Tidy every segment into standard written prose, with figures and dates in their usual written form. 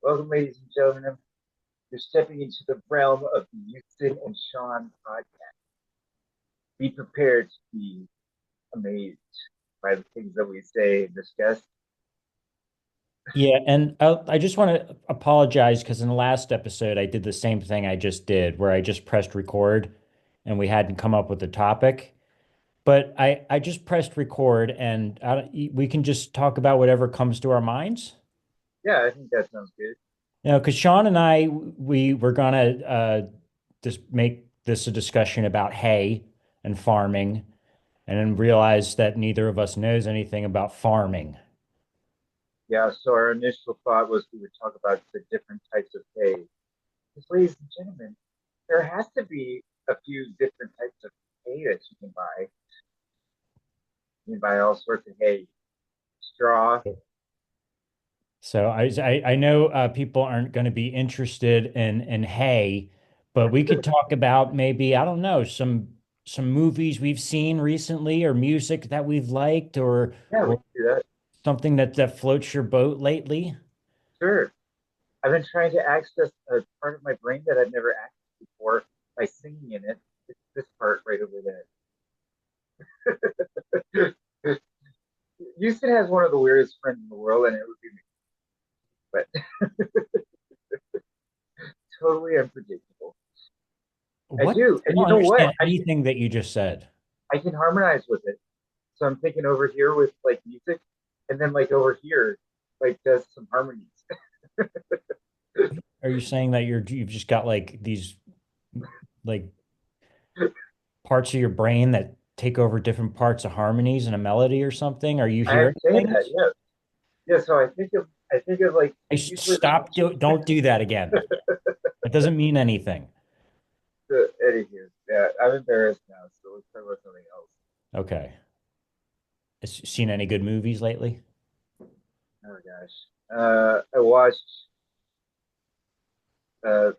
Welcome, ladies and gentlemen. You're stepping into the realm of the Houston and Sean podcast. Be prepared to be amazed by the things that we say and discuss. Yeah, and I just want to apologize because in the last episode I did the same thing I just did, where I just pressed record and we hadn't come up with a topic. But I just pressed record and we can just talk about whatever comes to our minds. Yeah, I think that sounds good. Because Sean and I we were gonna just make this a discussion about hay and farming, and then realized that neither of us knows anything about farming. Yeah, so our initial thought was we would talk about the different types of hay. Because, ladies and gentlemen, there has to be a few different types of hay that you can buy. You can buy all sorts of hay, straw. So I know people aren't going to be interested in hay, but we could talk about maybe, I don't know, some movies we've seen recently or music that we've liked Yeah, we or can do that. something that floats your boat lately. Sure. I've been trying to access a part of my brain that I've never accessed before by singing in it. It's this part right over there. Houston has one of the weirdest friends in the world, and it would be me. But totally unpredictable. I What? do, I and you don't know what? understand anything that you just said. I can harmonize with it. So I'm thinking over here with like music, and then like over here, like does some harmonies. Are you saying that you've just got like these like parts of your brain that take over different parts of harmonies and a melody or something? Are you I hearing say that, things? yeah, yeah. So I think of like usually Don't do that again. It doesn't mean anything. the Eddie here. Yeah, I'm embarrassed now, so let's talk about something else. Okay. Seen any good movies lately? Oh gosh. Uh I watched The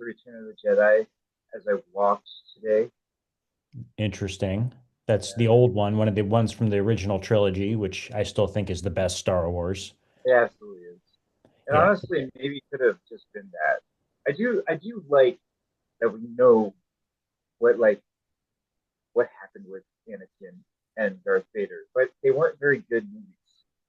Return of the Jedi as I walked today. Interesting. That's the Yeah. old one of the ones from the original trilogy, which I still think is the best Star Wars. It absolutely is. And Yeah. honestly, maybe it could have just been that. I do like that we know what like what happened with Anakin and Darth Vader, but they weren't very good movies.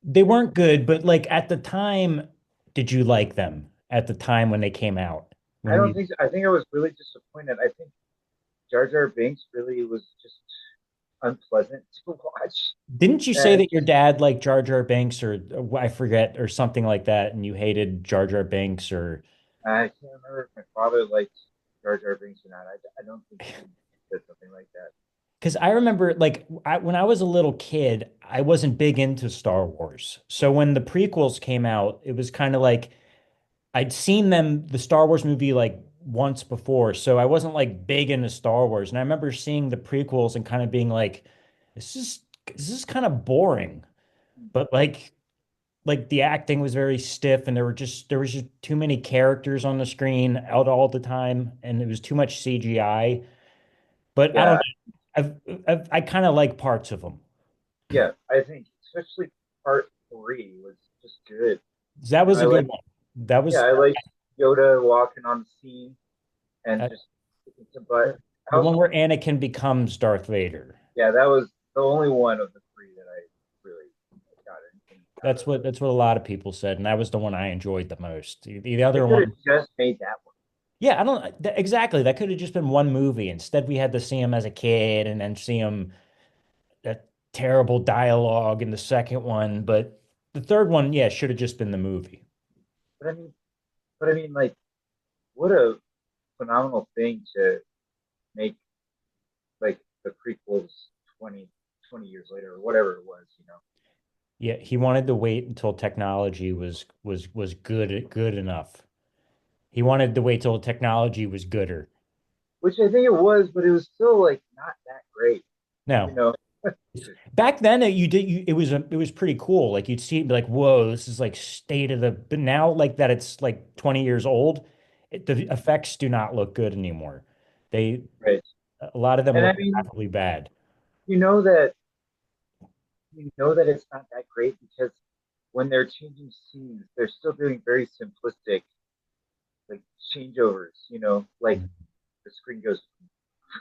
They weren't good, but like at the time, did you like them at the time when they came out? I When don't you think so. I think I was really disappointed. I think Jar Jar Binks really was just unpleasant to watch. didn't you say And that your dad liked Jar Jar Binks or I forget or something like that, and you hated Jar Jar Binks or I can't remember if my father liked Jar Jar Binks or not. I don't think he said something like that. because I remember like when I was a little kid, I wasn't big into Star Wars. So when the prequels came out, it was kind of like I'd seen the Star Wars movie like once before. So I wasn't like big into Star Wars. And I remember seeing the prequels and kind of being like, this is this is kind of boring. But like the acting was very stiff and there was just too many characters on the screen out all the time and it was too much CGI. But I don't Yeah, know. I kind of like parts of them. yeah. I think especially part three was just good. That You know, was a good one. That Yeah, was I like Yoda walking on the scene and uh, just kicking some butt. I the one also, where Anakin becomes Darth Vader. yeah, that was the only one of the three that I really got anything out of. That's what a lot of people said, and that was the one I enjoyed the most. The They other could have one, just made that one. yeah, I don't exactly. That could have just been one movie. Instead, we had to see him as a kid and then see him that terrible dialogue in the second one. But the third one, yeah, should have just been the movie. But I mean, like, what a phenomenal thing to make like the prequels 20 years later or whatever it was, you know. Yeah, he wanted to wait until technology was good enough. He wanted to wait till technology was gooder. Which I think it was, but it was still like not that great, you No, know. back then, it was pretty cool. Like you'd see it and be like, "Whoa, this is like state of the." But now, like that, it's like 20 years old. The effects do not look good anymore. They Right. a lot of them And I look mean, laughably bad. you know that you know that it's not that great because when they're changing scenes, they're still doing very simplistic like changeovers. Like the screen goes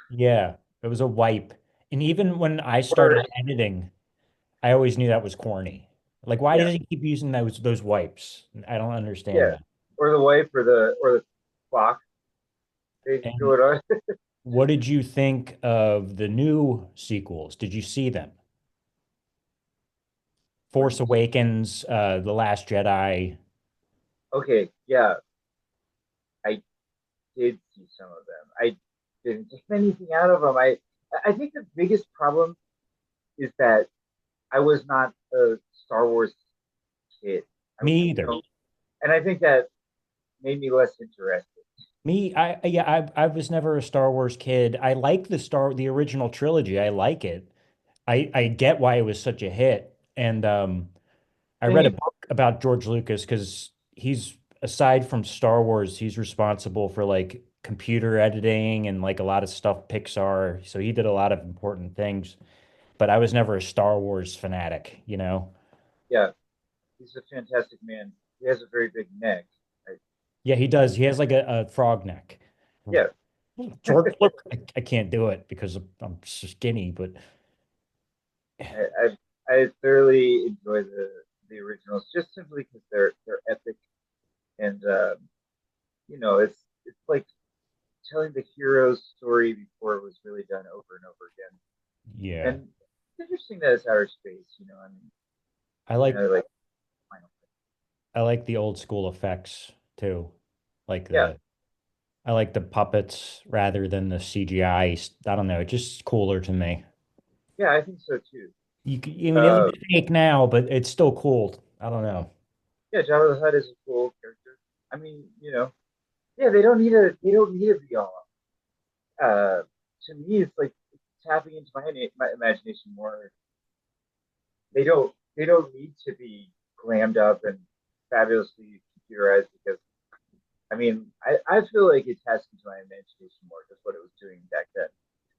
Yeah, it was a wipe. And even when I started or editing, I always knew that was corny. Like, why yeah, does he keep using those wipes? I don't understand yeah, that. or the wipe or the clock. They And go it on. what did you think of the new sequels? Did you see them? What do Force you mean? Awakens, The Last Jedi. Okay, yeah, I did see some of them. I didn't get anything out of them. I think the biggest problem is that I was not a Star Wars kid. I, Me you either. know, and I think that made me less interested. Yeah, I was never a Star Wars kid. I like the original trilogy. I like it. I get why it was such a hit. And I read a Same. book about George Lucas because he's aside from Star Wars, he's responsible for like computer editing and like a lot of stuff Pixar. So he did a lot of important things. But I was never a Star Wars fanatic, you know? Yeah, he's a fantastic man. He has a very big neck. I, Yeah, he does. He has like a frog neck. yeah, George, look, I can't do it because I'm so skinny, but I thoroughly enjoy the originals just simply because they're epic and it's like telling the hero's story before it was really done over and over again. yeah, And it's interesting that it's outer space. I mean, I like like Final I like the old school effects too. Like Yeah, I like the puppets rather than the CGI. I don't know, it's just cooler to me. yeah, I think so too. I mean, it Uh, looks fake now, but it's still cool. I don't know. yeah, Jabba the Hutt is a cool character. I mean, yeah, they don't need to be all. Uh, to me, it's like tapping into my imagination more. They don't need to be glammed up and fabulously computerized because I mean I feel like it taps into my imagination more just what it was doing back then.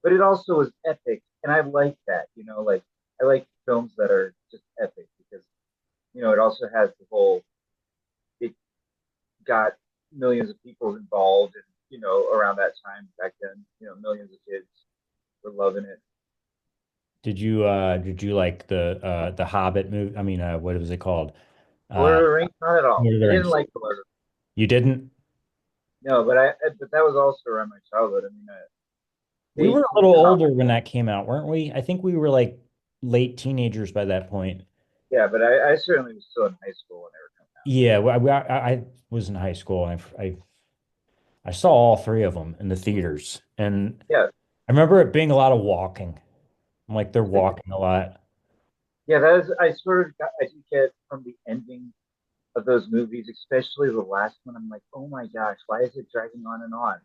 But it also was epic, and I like that. Like I like films that are just epic because it also has the whole it got millions of people involved, and around that time back then, millions of kids were loving it. Did you like the Hobbit movie? I mean, what was it called? Lord Uh of the Rings, not at all. Lord of the I didn't Rings. like the Lord of You didn't? No, but that was also around my childhood. I mean, We they were a came little out. older when that came out, weren't we? I think we were like late teenagers by that point. Yeah, but I certainly was still in high school when they were coming out. Yeah, well, I was in high school and I saw all three of them in the theaters. And Yeah, I remember it being a lot of walking. Like they're walking a lot. yeah, that is. I did get from the ending of those movies, especially the last one. I'm like, oh my gosh, why is it dragging on and on?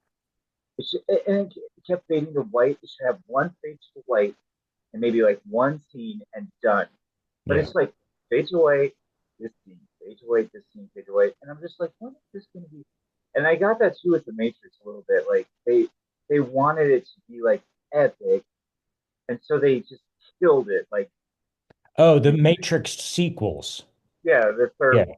And it kept fading to white. It should have one fade to white and maybe like one scene and done. But Yeah. it's like fade to white, this scene, fade to white, this scene, fade to white, and I'm just like, when is this going to be? And I got that too with the Matrix a little bit. Like they wanted it to be like epic, and so they just killed it. Like Oh, the Matrix sequels. yeah, the third Yeah. one.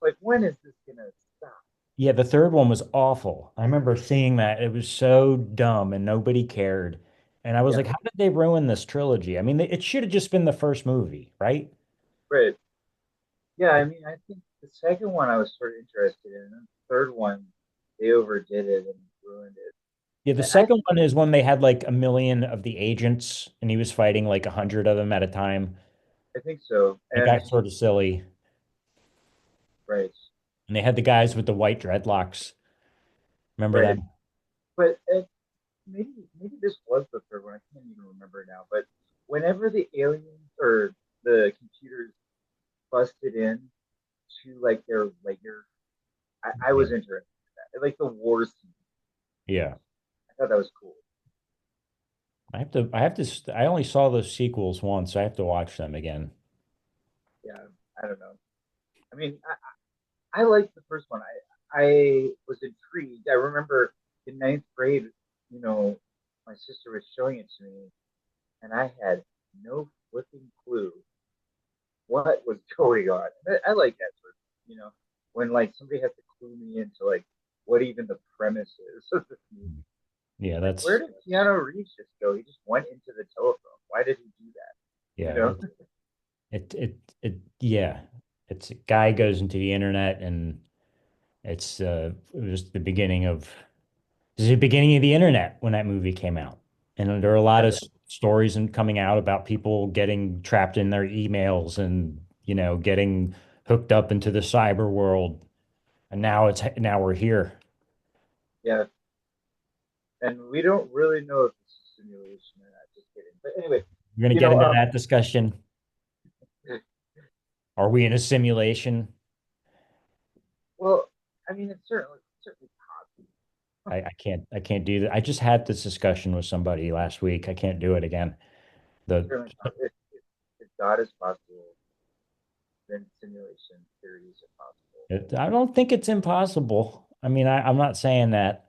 Like when is this gonna stop? Yeah, the third one was awful. I remember seeing that. It was so dumb and nobody cared. And I was Yeah, like, how did they ruin this trilogy? I mean, it should have just been the first movie, right? right. Yeah, I mean, I think the second one I was sort of interested in. And the third one, they overdid it and ruined Yeah, the it. I second one is when they had like a million of the agents and he was fighting like 100 of them at a time. I think so. It And got sort of silly. right, And they had the guys with the white dreadlocks. Remember right. them? But maybe this was the third one. I can't even remember now. But whenever the aliens or the computers busted in to like their lair, I Yeah. was interested in that. Like the war scene. Yeah. I thought that was cool. I only saw those sequels once. So I have to watch them again. Yeah, I don't know. I mean, I liked the first one. I was intrigued. I remember in ninth grade, you know, my sister was showing it to me, and I had no flipping clue. what was going on. I like that sort of, when like somebody has to clue me into like what even the premise is of the movie. Yeah, Like, where that's did Keanu Reeves just go? He just went into the telephone. Why did he do that? You yeah, know? yeah. It's a guy goes into the internet and it was the beginning of this is the beginning of the internet when that movie came out. And there are a lot of stories and coming out about people getting trapped in their emails and, getting hooked up into the cyber world. And now we're here. Yeah, and we don't really know if it's a simulation or not. Just kidding. But anyway, We're going to you get know, into that discussion. Are we in a simulation? well, I mean, it's certainly possible. I can't do that. I just had this discussion with somebody last week. I can't do it again. The Certainly possible. If God is possible, then simulation theories are possible. I don't think it's impossible. I mean, I'm not saying that,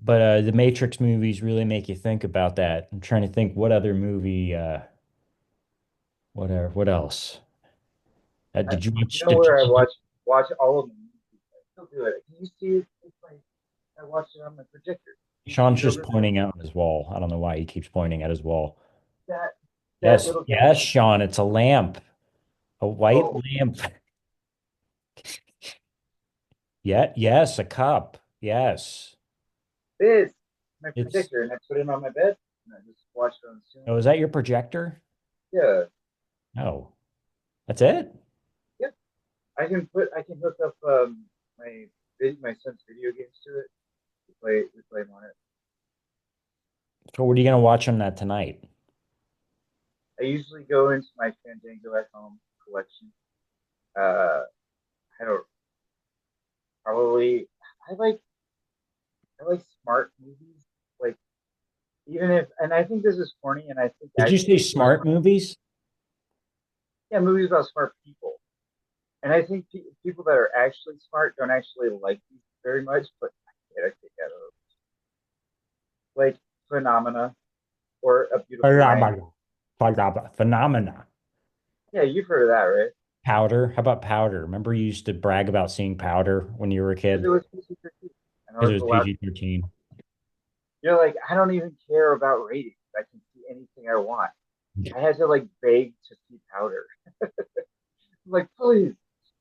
but the Matrix movies really make you think about that. I'm trying to think what other movie, what else? I, Did you you watch? know where I watch all of them. I still do it. Can you see it? It's like I watch it on my projector. Can you Sean's see it just over there? pointing out his wall. I don't know why he keeps pointing at his wall. That that Yes, little guy. yes, Sean, it's a lamp, a white Oh, lamp. Yeah, yes, a cup. Yes. this my It's, projector, and I put it on my bed, and I just watch it on the oh, ceiling. is that your projector? Yeah, Oh, that's it? yeah. I can hook up my my son's video games to it. We play them on it. So what are you gonna watch on that tonight? I usually go into my Fandango at home collection. Uh, I don't probably I like I like smart movies. Like even if and I think this is corny, and I think Did you actually say it's sort of smart movies? yeah, movies about smart people. And I think people that are actually smart don't actually like these very much, but I get a kick out of them. Like Phenomena or A Beautiful Mind. Phenomena. Phenomena. Yeah, you've heard of that, right? Powder. How about Powder? Remember you used to brag about seeing Powder when you were a Because it kid? was PG-13, and I Because it was was allowed. PG-13. You're like, I don't even care about ratings. I can see anything I want. I had to like beg to see Powder. I'm like, please,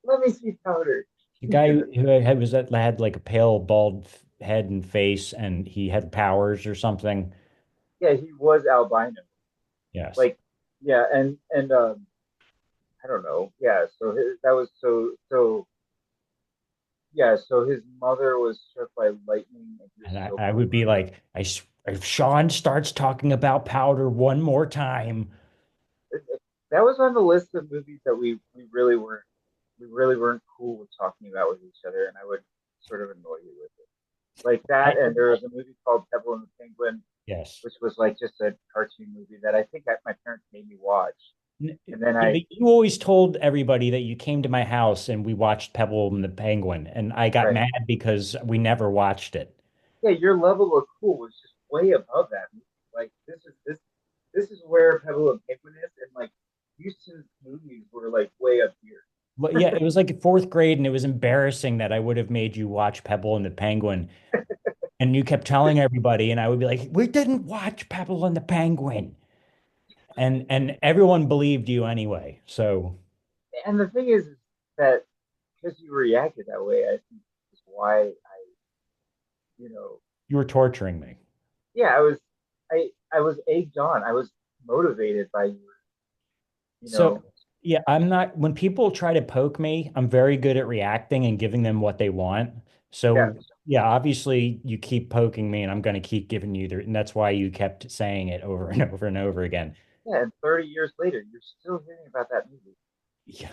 let me see Powder. The guy who had like a pale, bald head and face, and he had powers or something. Yeah, he was albino. Yes. Like, yeah, and I don't know. Yeah, so that was so yeah. So his mother was struck by lightning, and he was And so I would poor. be like, if Sean starts talking about Powder one more time, That was on the list of movies that we really weren't cool with talking about with each other, and I would sort of annoy you with it. Like I, that, and there was a movie called Pebble and the Penguin, yes. which was like just a cartoon movie that I think my parents made me watch, and then Yeah, I but you always told everybody that you came to my house and we watched Pebble and the Penguin, and I got right. mad because we never watched it. Yeah, your level of cool was just way above that movie. Like this is where Pebble and Penguin is, and like Houston's movies were like way up here. Well, yeah, it was like fourth grade, and it was embarrassing that I would have made you watch Pebble and the Penguin, and you kept telling everybody, and I would be like, "We didn't watch Pebble and the Penguin," and everyone believed you anyway. So And the thing is that because you reacted that way, I think is why you know, you were torturing me. yeah, I was egged on. I was motivated by you So, know, yeah, I'm not, when people try to poke me, I'm very good at reacting and giving them what they want. yeah, So, yeah, obviously you keep poking me and I'm going to keep giving you and that's why you kept saying it over and over and over again. yeah. And 30 years later, you're still hearing about that movie. Yeah.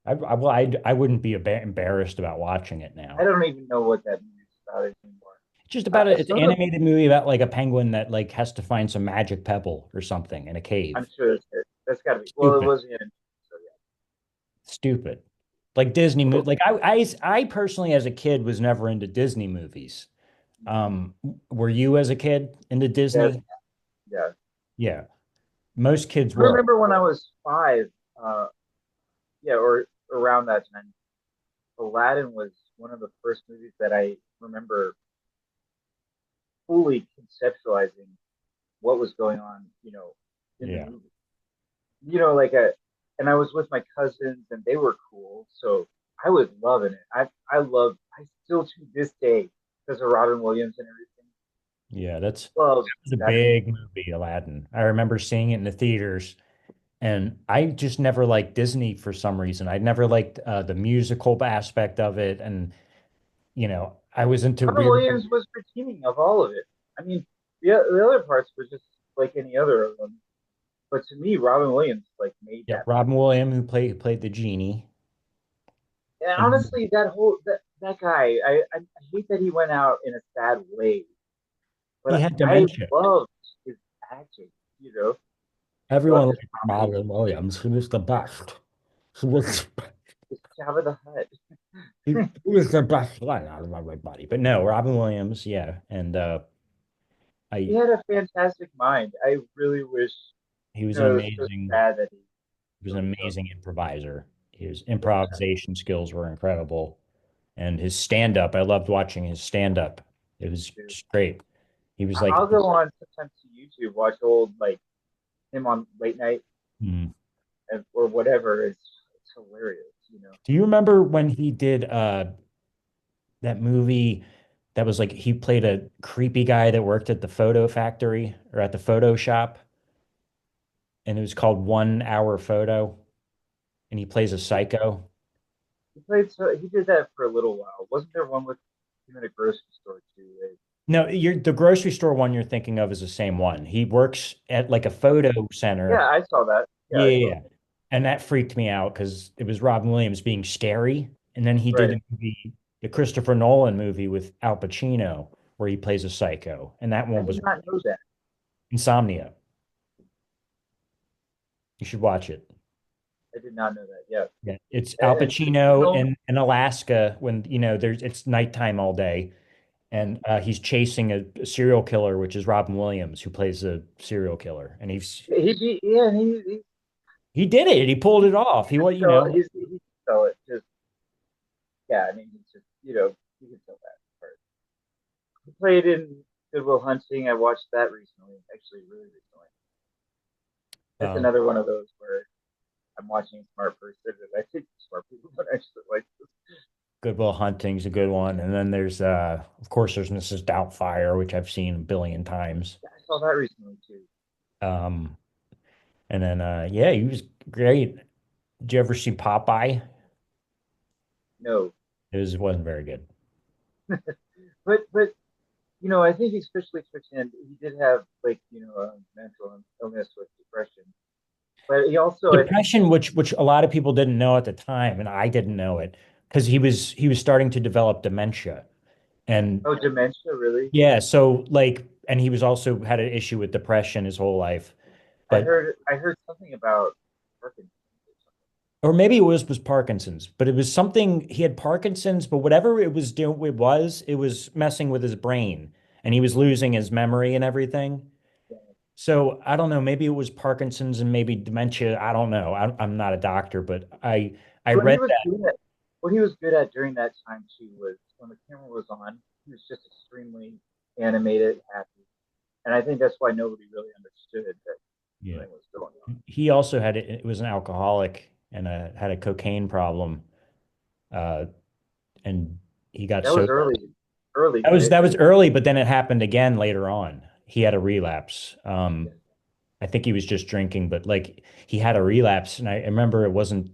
Well, I wouldn't be embarrassed about watching it I now. don't even know what that movie is about anymore. It's just about it. It's an Some of animated movie about like a penguin that like has to find some magic pebble or something in a I'm cave. sure that's got to be. Well, it Stupid. was in. So yeah. Stupid. Like Disney movie. Well, Like I personally as a kid was never into Disney movies. Were you as a kid into yes, Disney? yeah. Yeah. Most kids I were. remember when I was 5, uh, yeah, or around that time, Aladdin was one of the first movies that I remember fully conceptualizing what was going on, in the Yeah. movie. And I was with my cousins and they were cool, so I was loving it. I still to this day, because of Robin Williams and everything, Yeah, love was a that movie. big movie, Aladdin. I remember seeing it in the theaters, and I just never liked Disney for some reason. I never liked the musical aspect of it, and I was into Robin weird. Williams was redeeming of all of it. I mean, the other parts were just like any other of them. But to me, Robin Williams like made Yeah, that movie. Robin Williams, who played the genie, And and honestly, that guy, I hate that he went out in a sad way, he but had I dementia. loved his acting. You know, Everyone loved his liked comedy, Robin Williams. He was the best. He was his Jabba the Hutt. he was the best one out of everybody. But no, Robin Williams, yeah, and He I had a fantastic mind. I really wish, he was an it was so amazing sad that he he was an killed himself. amazing improviser. His Yeah, improvisation skills were incredible, and his stand up. I loved watching his stand up. It was dude. just great. He was like, I'll go on sometimes to YouTube, watch old like him on late night hmm. or whatever. It's hilarious. Do you remember when he did that movie that was like he played a creepy guy that worked at the photo factory or at the photo shop, and it was called 1 Hour Photo, and he plays a psycho. He did that for a little while. Wasn't there one with him in a grocery store too? Right? No, the grocery store one you're thinking of is the same one. He works at like a Okay. photo Yeah, center. I saw that. Yeah, Yeah, I yeah, saw yeah. that. And that freaked me out because it was Robin Williams being scary. And then he did Right. the movie, the Christopher Nolan movie with Al Pacino, where he plays a psycho. And that I one did was not know that. Insomnia. You should watch it. I did not know that. Yeah. Yeah. It's Al And Christopher Pacino Nolan. in Alaska when, it's nighttime all day. And he's chasing a serial killer, which is Robin Williams, who plays a serial killer. And Yeah, and he did it. He pulled it off. He was, he can sell it. Just yeah, I mean, he's just you can sell that part. He played in Good Will Hunting. I watched that recently, actually, really recently. That's um, another one of those where I'm watching a smart person, and I think smart people don't actually like this. Good Will Hunting's a good one. And then of course, there's Mrs. Doubtfire, which I've seen a billion times. Yeah, I saw that recently too. Um, and then, yeah, he was great. Did you ever see Popeye? No, It wasn't very good. but I think especially towards the end, he did have like a mental illness with depression, but he also I think Depression, which a lot of people didn't know at the time, and I didn't know it because he was starting to develop dementia. And oh dementia really. yeah, so like, and he was also had an issue with depression his whole life. But I heard something about Parkinson's or or maybe it was Parkinson's, but it was something he had Parkinson's, but whatever it was doing, it was messing with his brain, and he was losing his memory and everything. something. So I don't know, maybe it was Parkinson's and maybe dementia. I don't know. I'm not a doctor, but I What he read was that. good at, what he was good at during that time too was when the camera was on, he was just extremely animated, happy, and I think that's why nobody really understood that Yeah. something was going on. He also it was an alcoholic and had a cocaine problem. Uh, and he got That was sober. early, That was early, but then it happened again later on. He had a relapse. yeah. I think he was just drinking, but like he had a relapse, and I remember it wasn't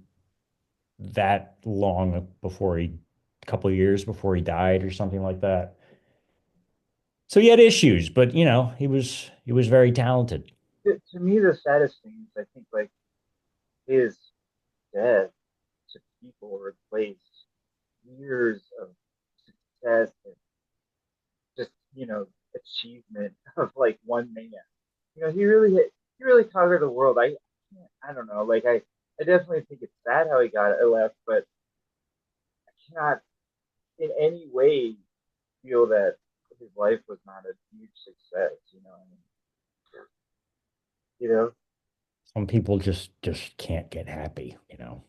that long before a couple of years before he died or something like that. So he had issues, but he was very talented. To me, the saddest thing is I think like his death to people replaced years of success and just achievement of like one man. He really conquered the world. I don't know. Like I definitely think it's sad how he got it left, but I cannot in any way feel that his life was not a huge success. You know, I mean, you know. Some people just can't get happy, you know.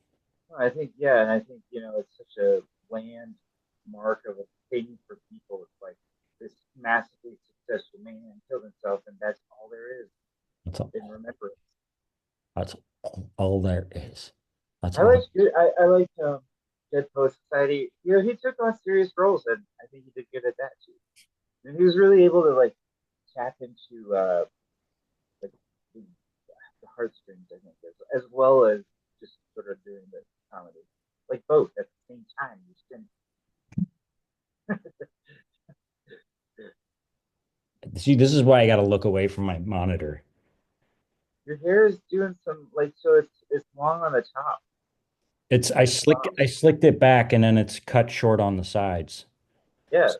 I think, yeah, and I think, it's such a landmark of a thing for people. It's like this massively successful man killed himself, and that's all there is That's all, in remembrance. that's all there is. That's I all. like I like Dead Poet Society. He took on serious roles, and I think he did good at that too. And he was really able to like tap into like the heartstrings, I think, as well as just sort of doing the comedy, like both at the same time. You can See, this is why I got to look away from my monitor. your hair is doing some like so it's long on the top. It's It's like wow. I slicked it back and then it's cut short on the sides. Yeah, So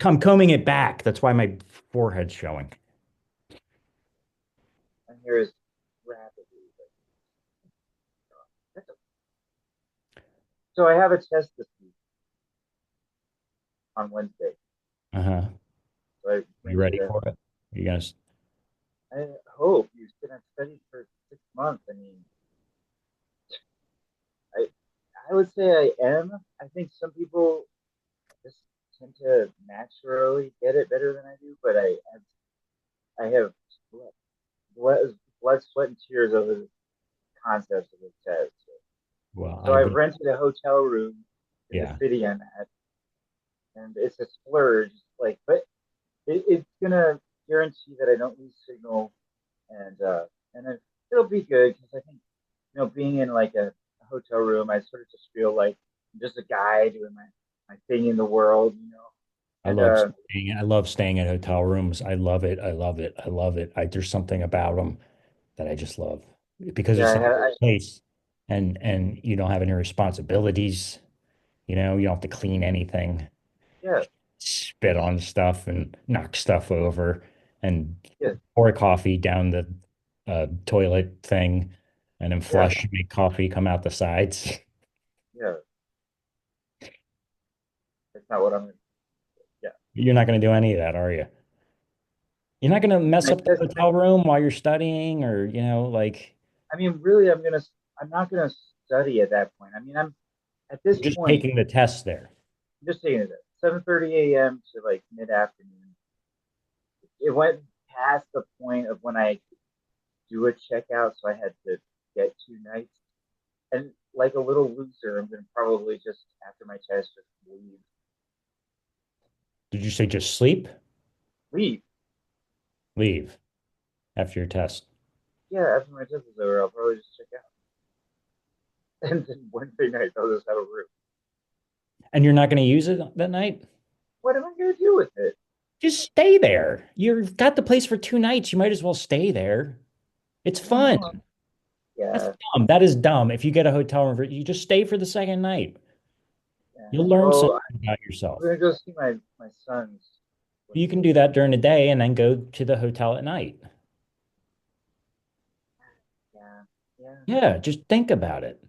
I'm combing it back. That's why my forehead's showing. my hair is rapidly. Like, so I have a test this week on Wednesday. Uh-huh. So I You went ready to. for it? You guys, I hope you've been studied for 6 months. I mean, I I would say I am. I think some people just tend to naturally get it better than I do, but I have blood, blood, sweat, and tears over the concepts of this test. well, So I've rented a hotel room in the yeah. city I'm at, and it's a splurge. Like, but it's gonna guarantee that I don't lose signal, and it'll be good because I think being in like a hotel room, I sort of just feel like I'm just a guy doing my thing in the world. And I love staying in hotel rooms. I love it. I love it. I love it. There's something about them that I just love because yeah, it's not a place and you don't have any responsibilities. You know, you don't have to clean anything, yeah, spit on stuff and knock stuff over and yeah, pour coffee down the toilet thing and then yeah, flush, make coffee come out the sides. yeah. That's not what I'm. Yeah, You're not going to do any of that, are you? You're not going to mess my up the test. hotel room while you're studying or, like I mean, really, I'm not gonna study at that point. I mean, I'm at this you're just point. taking the test there. I'm just saying it. 7:30 a.m. to like mid afternoon. It went past the point of when I do a checkout, so I had to get 2 nights. And like a little loser, I'm gonna probably just after my test just leave. Did you say just sleep? Leave. Leave after your test. Yeah, after my test is over, I'll probably just check out. And then Wednesday night, I'll just have a room. And you're not going to use it that night? What am I gonna do with it? Just stay there. You've got the place for 2 nights. You might as well stay there. It's I don't fun. know. That's Yeah, dumb. That is dumb. If you get a hotel room, you just stay for the second night. yeah. You'll learn something Well, about I'm yourself. gonna go see my sons. You can do that during the day and then go to the hotel at night. Yeah, yeah, Yeah, just think about it.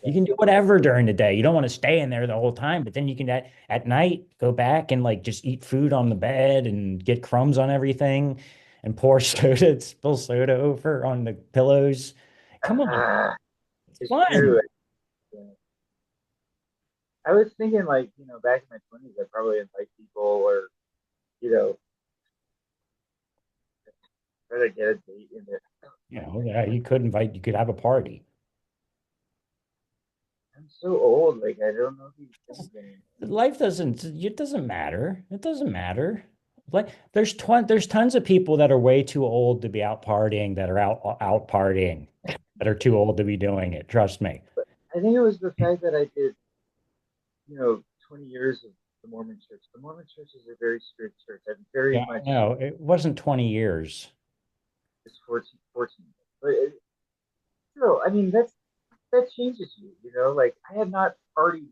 yeah. You can do whatever during the day. You don't want to stay in there the whole time, but then you can at night go back and like just eat food on the bed and get crumbs on everything and pour soda, spill soda over on the pillows. Come on, Ah, it's it's fun. true. Yeah. I was thinking like back in my 20s, I'd probably invite people or you know try to get a date in there. Yeah, you could have a party. I'm so old, like I don't know these things anymore. Life doesn't, it doesn't matter. It doesn't matter. Like there's tons of people that are way too old to be out partying, that are out partying, that are too old to be doing it. Trust me. I think it was the fact that I did 20 years of the Mormon Church. The Mormon Church is a very strict church. I'm very Yeah, much no, it wasn't 20 years. it's 14. But still, I mean that changes you. Like I have not partied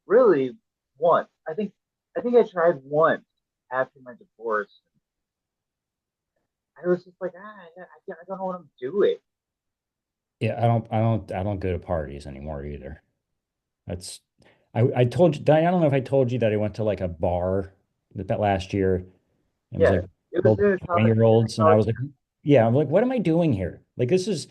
really once. I think I tried once after my divorce. I was just like, I don't know what I'm doing. Yeah, I don't go to parties anymore either. That's I told you, I don't know if I told you that I went to like a bar that last year. It was Yeah, like it was old in a 20-year-olds, and I college. was like, yeah, I'm like, what am I doing here? Like this is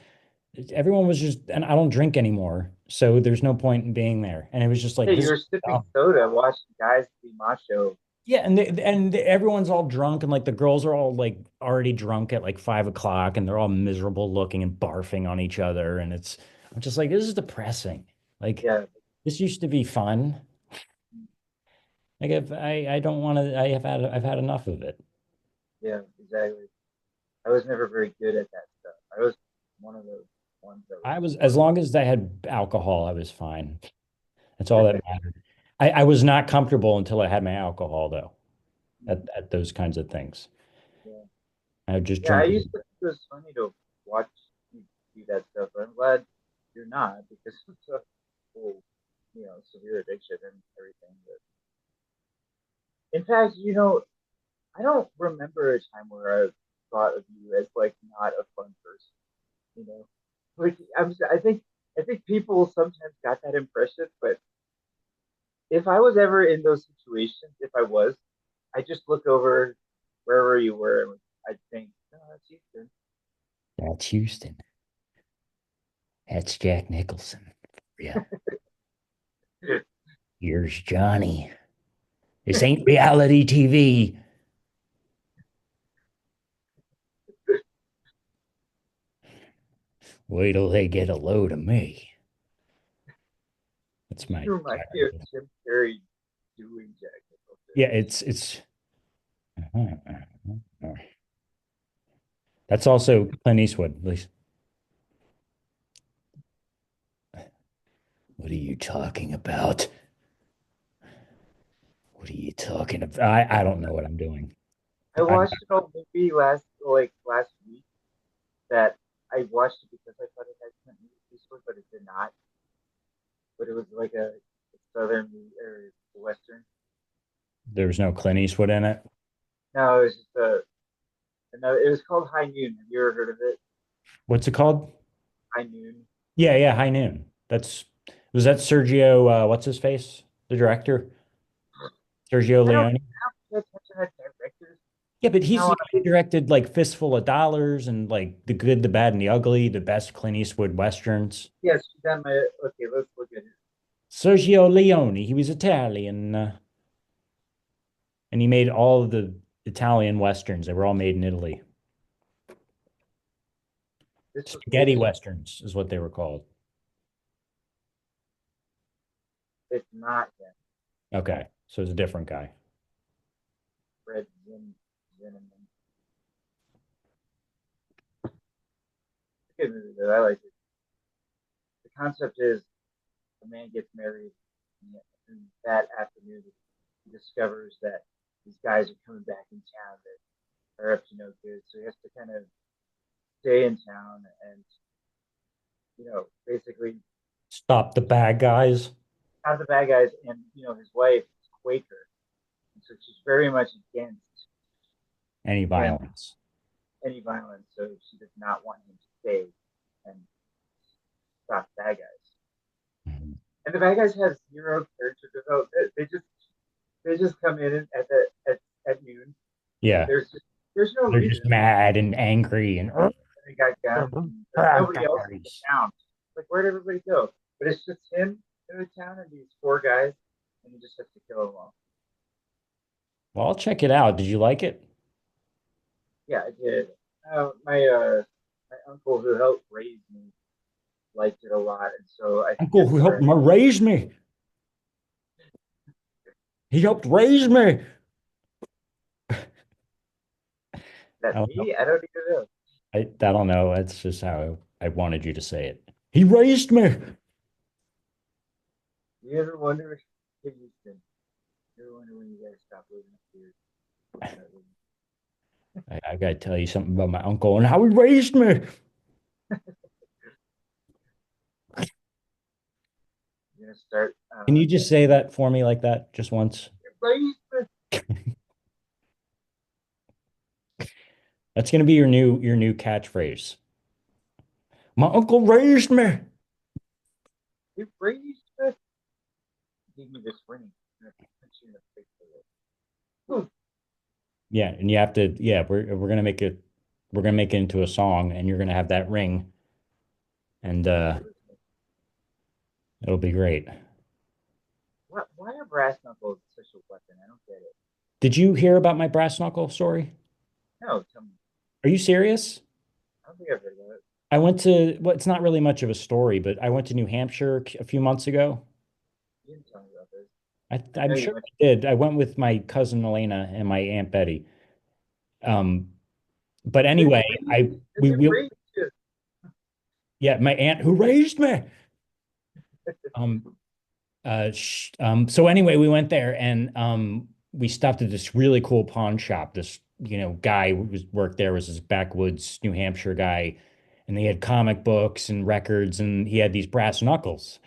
everyone was just, and I don't drink anymore, so there's no point in being there. And it was just like Hey, this. you're sipping soda, watching guys be macho. Yeah, and everyone's all drunk, and like the girls are all like already drunk at like 5 o'clock, and they're all miserable looking and barfing on each other, and I'm just like, this is depressing. Like Yeah, this used to be fun. Like if I don't want to, I've had enough of it. yeah, exactly. I was never very good at that stuff. I was one of those ones that was I was, as horrible. long as I had alcohol, I was fine. That's all that mattered. I was not comfortable until I had my alcohol though, at those kinds of things. Yeah, I would just yeah. I drink. used to think it was funny to watch you do that stuff, but I'm glad you're not because it's a whole, severe addiction and everything. But in fact, I don't remember a time where I thought of you as like not a fun person. You know, like I think people sometimes got that impression, but if I was ever in those situations, if I was, I just look over wherever you were and I'd think, no, that's Houston. That's Houston. That's Jack Nicholson. Yeah. Here's Johnny. This ain't reality TV. Wait till they get a load of me. That's my You remind Jack me of Nicholson. Jim Carrey doing Jack Nicholson. Yeah, it's that's also Clint Eastwood, at least. What are you talking about? What are you talking about? I don't know what I'm doing. I I, watched an old movie last week that I watched it because I thought it had Clint Eastwood, but it did not. But it was like a southern or western. there was no Clint Eastwood in it. No, it was just it was called High Noon. Have you ever heard of it? What's it called? High Noon. Yeah, yeah, High Noon. That's was that Sergio, what's his face? The director? Sergio Leone. I don't pay attention to directors. Yeah, but You know, he directed like Fistful of Dollars and like The Good, the Bad, and the Ugly, the best Clint Eastwood westerns. yes, that my okay. Let's look at it. Sergio Leone, he was Italian, and he made all of the Italian westerns. They were all made in Italy. This was Spaghetti this. westerns is what they were called. It's not him. Okay, so it's a different guy. Fred Zinnemann. It's a good movie though. I like it. The concept is a man gets married, and that afternoon he discovers that these guys are coming back in town that are up to no good. So he has to kind of stay in town and basically Stop the bad guys. have the bad guys. And his wife is Quaker, and so she's very much against Any him violence. any violence. So she does not want him to stay and stop the bad guys. Mhm. And the bad guys have zero character development. They just come in at noon. Yeah, There's no they're just reason. mad and angry and They got guns. And there's bad nobody else in the guys. town. Like, where'd everybody go? But it's just him in the town and these four guys, and he just has to kill them all. Well, I'll check it out. Did you like it? Yeah, I did. My uncle who helped raise me liked it a lot, and so I think Uncle that's who helped where raise me. He helped raise me. I that's don't know. me. I don't even know. I don't know. That's just how I wanted you to say it. He raised me. You ever wonder, hey, Houston, you ever wonder when you guys stop living up here? I got to tell you something about my uncle and how he raised me. You're gonna start Can you just say that for me like that just once? raised me. That's going to be your new catchphrase. My uncle raised me. You raised me. Give me this ring. I'm gonna punch you in the face with it. Yeah, and you have to, yeah, we're gonna make it into a song and you're gonna have that ring and Seriously. it'll be great. Why are brass knuckles such a weapon? I don't get it. Did you hear about my brass knuckle story? No, tell me. Are you serious? I don't think I've heard of it. I went to, well, it's not really much of a story, but I went to New Hampshire a few months ago. You didn't tell me about this. I I'm know you sure went. I did. I went with my cousin Elena and my Aunt Betty. Um, but Good anyway, for you. Good we, to we, raise you. yeah, my aunt who raised me. Um, so anyway, we went there and we stopped at this really cool pawn shop. This, guy who worked there was this backwoods New Hampshire guy, and they had comic books and records, and he had these brass knuckles.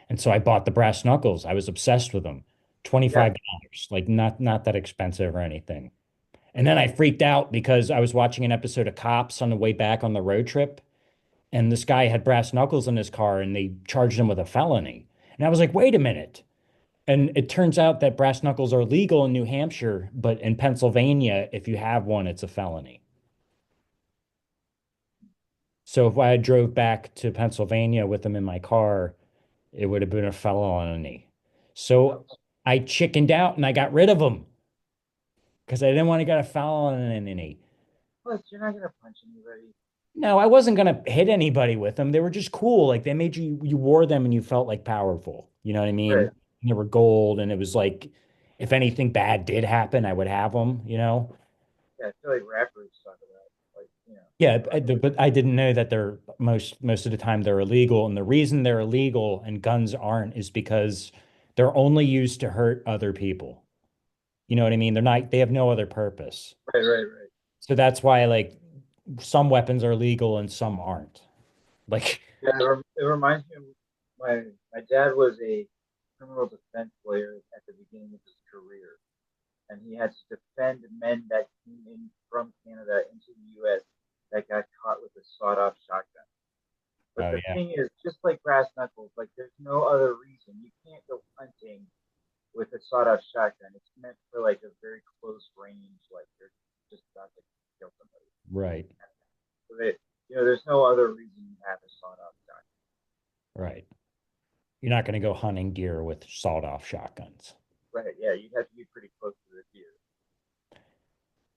And so I bought the brass knuckles. I was obsessed with them. Yeah. $25, like not that expensive or anything. And then I freaked out because I was watching an episode of Cops on the way back on the road trip, and this guy had brass knuckles in his car, and they charged him with a felony. And I was like, wait a minute. And it turns out that brass knuckles are legal in New Hampshire, but in Pennsylvania, if you have one, it's a felony. So if I had drove back to Pennsylvania with them in my car, it would have been a felony. So Ouch. I chickened out and I got rid of them because I didn't want to get a felony. Plus, you're not gonna punch anybody. No, I wasn't gonna hit anybody with them. They were just cool. Like they made you wore them and you felt like powerful. You know what I mean? Right. And they were gold, and it was like if anything bad did happen, I would have them. Yeah, I feel like rappers talk about like Yeah, rock. but I didn't know that they're most of the time they're illegal, and the reason they're illegal and guns aren't is because they're only used to hurt other people. You know what I mean? They have no other purpose. Right, right, right. So that's why like some weapons are legal and some aren't. Like, Yeah, it reminds me of my dad was a criminal defense lawyer at the beginning of his career, and he had to defend men that came in from Canada into the U.S. that got caught with a sawed-off shotgun. But oh the yeah, thing is, just like brass knuckles, like there's no other reason. You can't go hunting with a sawed-off shotgun. It's meant for like a very close range, like you're just about to kill somebody. right, So there's no other reason you have a sawed-off shotgun. right. You're not going to go hunting deer with sawed-off shotguns. Right? Yeah, you'd have to be pretty close to the deer.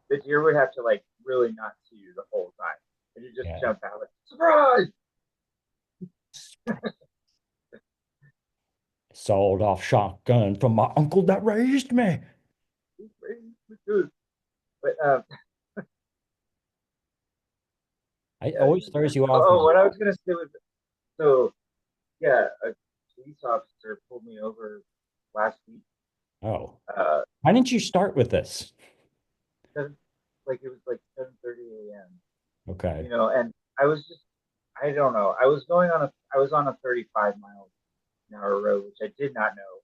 The deer would have to like really not see you the whole time, and you just Yeah. jump out like surprise. Sawed-off shotgun from my uncle that raised me. But I yeah. always throws you off Oh, when. what I was gonna say was so yeah, a police officer pulled me over last week. Oh, Uh, why didn't you start with this? seven, like it was like 7:30 a.m. Okay. And I was just I don't know. I was on a 35 mile an hour road, which I did not know,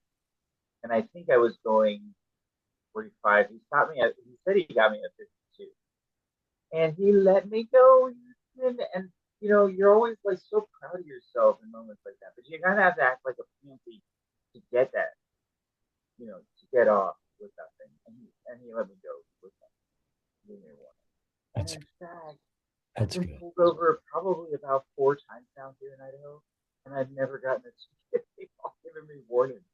and I think I was going 45. He said he got me at 52, and he let me go. And you're always like so proud of yourself in moments like that, but you kind of have to act like a pansy to get that, to get off with that thing. And he let me go with that. Give me one. And That's in fact, I've that's been good. pulled over probably about 4 times now here in Idaho, and I've never gotten a ticket. They've all given me warnings.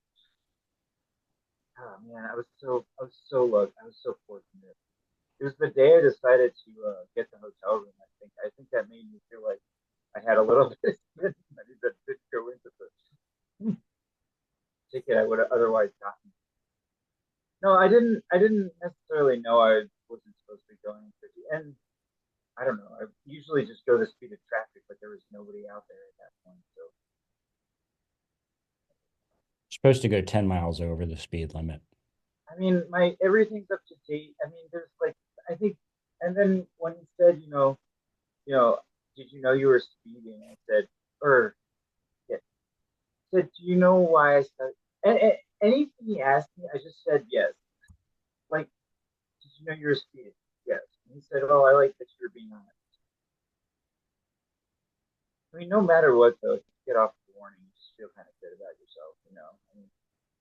Oh man, I was so lucky. I was so fortunate. It was the day I decided to get the hotel room. I think that made me feel like I had a little bit of money that didn't go into the ticket I would have otherwise gotten. No, I didn't necessarily know I wasn't supposed to be going 50. And I don't know. I usually just go the speed of traffic, but there was nobody out there at that point. So Supposed to go 10 miles over the speed limit. I mean, my everything's up to date. I mean, there's like I think, and then when he said, you know, did you know you were speeding? I said, or yeah, said, do you know why I said? And anything he asked me, I just said yes. Like, did you know you were speeding? Yes. And he said, oh, I like that you were being honest. I mean, no matter what, though, if you get off the warning, you just feel kind of good about yourself. I mean,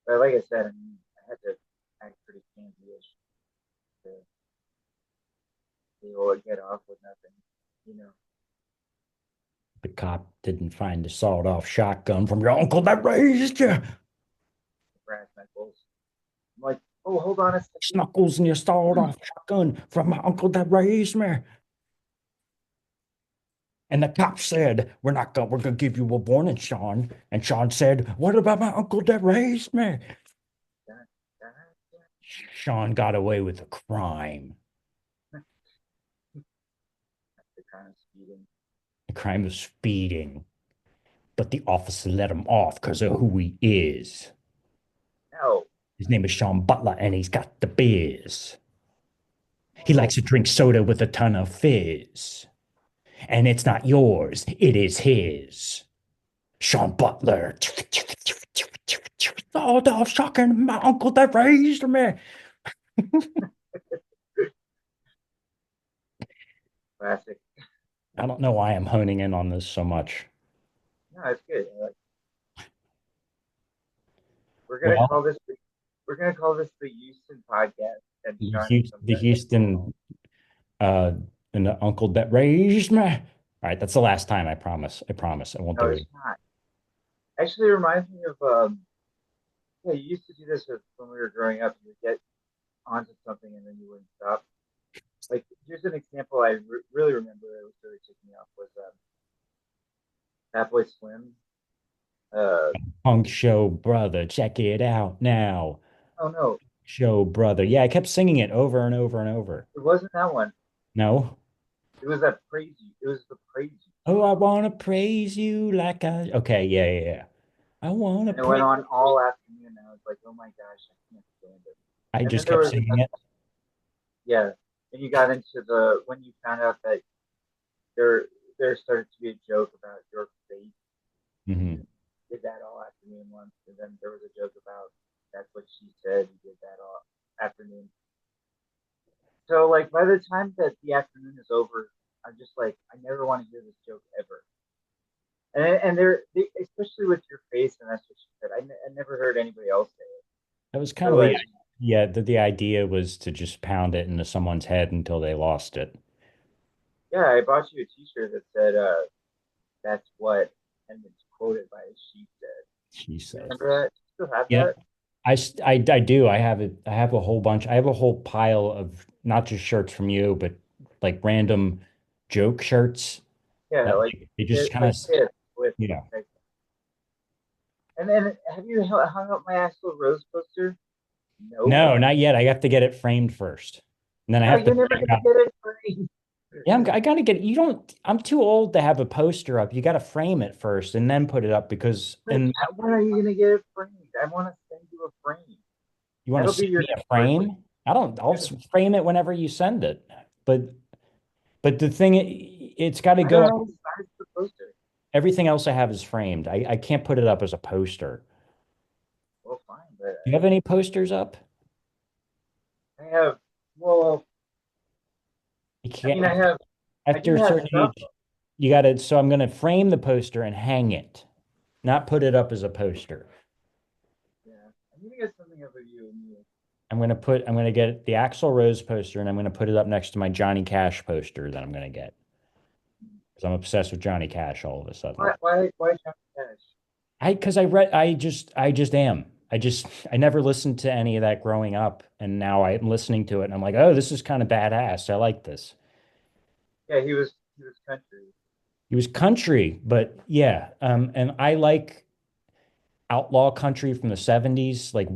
but like I said, I mean, I had to act pretty pansy-ish to be able to get off with nothing. You know. The cop didn't find the sawed-off shotgun from your uncle that raised you. Brass knuckles. I'm like, oh, hold on a second. Snuckles and your sawed-off shotgun from my uncle that raised me. And the cop said, we're gonna give you a warning, Sean. And Sean said, what about my uncle that raised me? Dun, dun, dun. Sean got away with a crime. The kind of speeding. The crime was speeding, but the officer let him off because of who he is. No, His name is Sean Butler, and he's got the biz. He likes no. to drink soda with a ton of fizz. And it's not yours, it is his. Sean Butler. Oh, the shocking, my uncle that raised me. Classic. I don't know why I'm honing in on this so much. No, it's good. We're gonna Well, call this. We're gonna call this the Houston podcast, and Sean can come The back. Houston uh and the uncle that raised me. All right, that's the last time, I promise. I promise. I won't No, do it's it. not. Actually, it reminds me of yeah, you used to do this when we were growing up. You would get onto something and then you wouldn't stop. Like, here's an example I really remember. It was really ticking me off. Was Fat Boy Slim? Uh, Punk show brother, check it out now. oh no, Show brother. Yeah, I kept singing it over and over and over. it wasn't that one. No. It was that Praise You. It was the Praise You, Oh, I wanna praise you like I. Okay, yeah, yeah, yeah. I wanna and it went praise. on all afternoon. And I was like, oh my gosh, I can't stand it. I And then just there kept was singing it. yeah, and you got into the when you found out that there there started to be a joke about your face. Hmm. Did that all afternoon once, and then there was a joke about that's what she said. You did that all afternoon. So like by the time that the afternoon is over, I'm just like I never want to hear this joke ever. And especially with your face, and that's what she said. I never heard anybody else say it. That was kind So of the, like yeah, the idea was to just pound it into someone's head until they lost it. yeah, I bought you a T-shirt that said that's what, and it's quoted by she said. She You said. remember that? You still have Yeah, that? I do. I have it. I have a whole bunch. I have a whole pile of not just shirts from you, but like random joke shirts Yeah, that like like, they just kind of, like this with you know, like, and then have you hung up my Axl Rose poster? Nope. no, not yet. I have to get it framed first. And then I No, have to you're never frame gonna out. get it free. Yeah, I gotta get you don't I'm too old to have a poster up. You gotta frame it first and then put it up because Like, and when are you gonna get it framed? I want to send you a frame. you want to That'll be send your me a next birthday. frame? I don't I'll frame it whenever you send it. But the thing it's got to I go don't up. know the size of the poster. Everything else I have is framed. I can't put it up as a poster. Well, fine, but Do you have any posters up? I have. Well, You I mean, can't I after do a have certain stuff. age. You got to so I'm going to frame the poster and hang it, not put it up as a poster. Yeah, I need to get something up of you and me. I'm gonna get the Axl Rose poster and I'm gonna put it up next to my Johnny Cash poster that I'm gonna get because I'm obsessed with Johnny Cash all of a sudden. Why Johnny Cash? Because I just am. I never listened to any of that growing up, and now I'm listening to it and I'm like, oh, this is kind of badass. I like this. Yeah, he was country. He was country, but yeah, and I like outlaw country from the '70s, like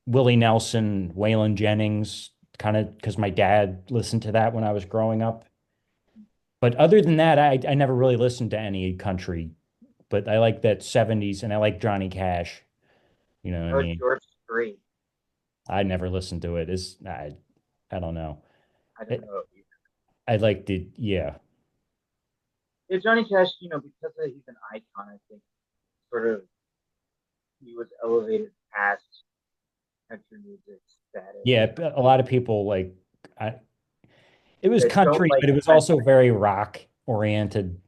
Willie Nelson, Waylon Jennings, kind of because my dad listened to that when I was growing up. But other than that, I never really listened to any country, but I like that 70s and I like Johnny Cash. You know what I Oh, mean? George Strait. I never listened to it. I don't know. I don't It, know. I liked it. Yeah. Yeah, Johnny Cash. Because he's an icon. I think sort of he was elevated past country music status. Yeah. A lot of people like, I, it was That don't country, like but it was also country, very rock oriented,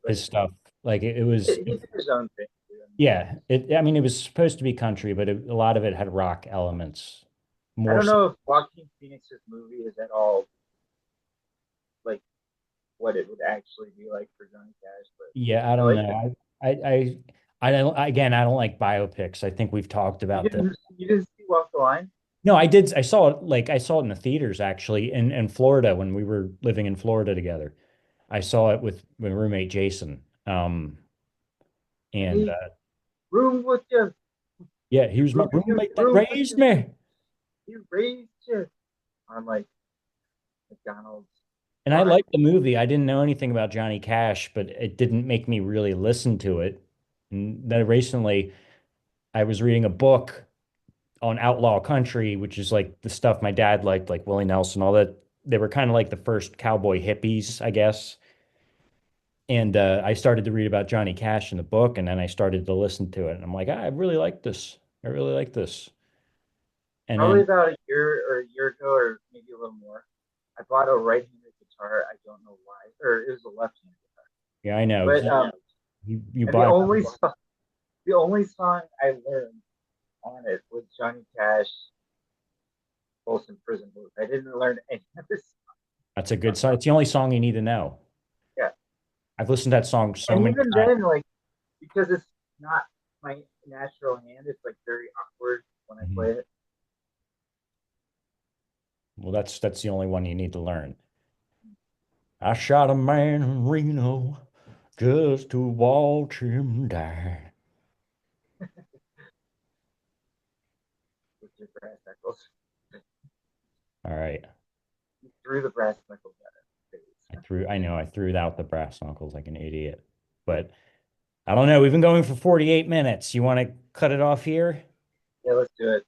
his but stuff. Like he did his own thing. Too. yeah. I mean, it was supposed to be country, but a lot of it had rock elements I more don't so. know if Joaquin Phoenix's movie is at all like what it would actually be like for Johnny Cash, but Yeah, I I don't like the know. I don't, again, I don't like biopics. I think we've talked about this. you didn't see Walk the Line? No, I did. I saw it I saw it in the theaters actually in Florida when we were living in Florida together. I saw it with my roommate Jason. And Hey, room with you, yeah, he was my Rubio, roommate that room with raised you, me. you raised you on like McDonald's And I bar. liked the movie. I didn't know anything about Johnny Cash, but it didn't make me really listen to it. And then recently I was reading a book on outlaw country, which is like the stuff my dad liked, like Willie Nelson, all that. They were kind of like the first cowboy hippies, I guess. And I started to read about Johnny Cash in the book, and then I started to listen to it. And I'm like, I really like this. I really like this. And Probably then, about a year or a year ago, or maybe a little more. I bought a right-handed guitar. I don't know why, or it was a left-handed guitar. yeah, I know. But You and the buy, only song, the only song I learned on it was Johnny Cash, Folsom Prison Blues. I didn't learn any of this. that's a good song. It's the only song you need to know. Yeah, I've listened to that song so and many even times. then, like because it's not my natural hand, it's like very awkward when I Mhm. play it. Well, that's the only one you need to learn. I shot a man in Reno just to watch him die. With your brass knuckles. All right. You threw the brass knuckles at it. I know I threw out the brass knuckles like an idiot. But I don't know. We've been going for 48 minutes. You want to cut it off here? Yeah, let's do it.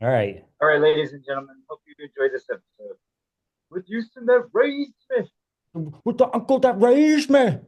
All right. All right, ladies and gentlemen, hope you enjoyed this episode with Houston that raised me. With the uncle that raised me.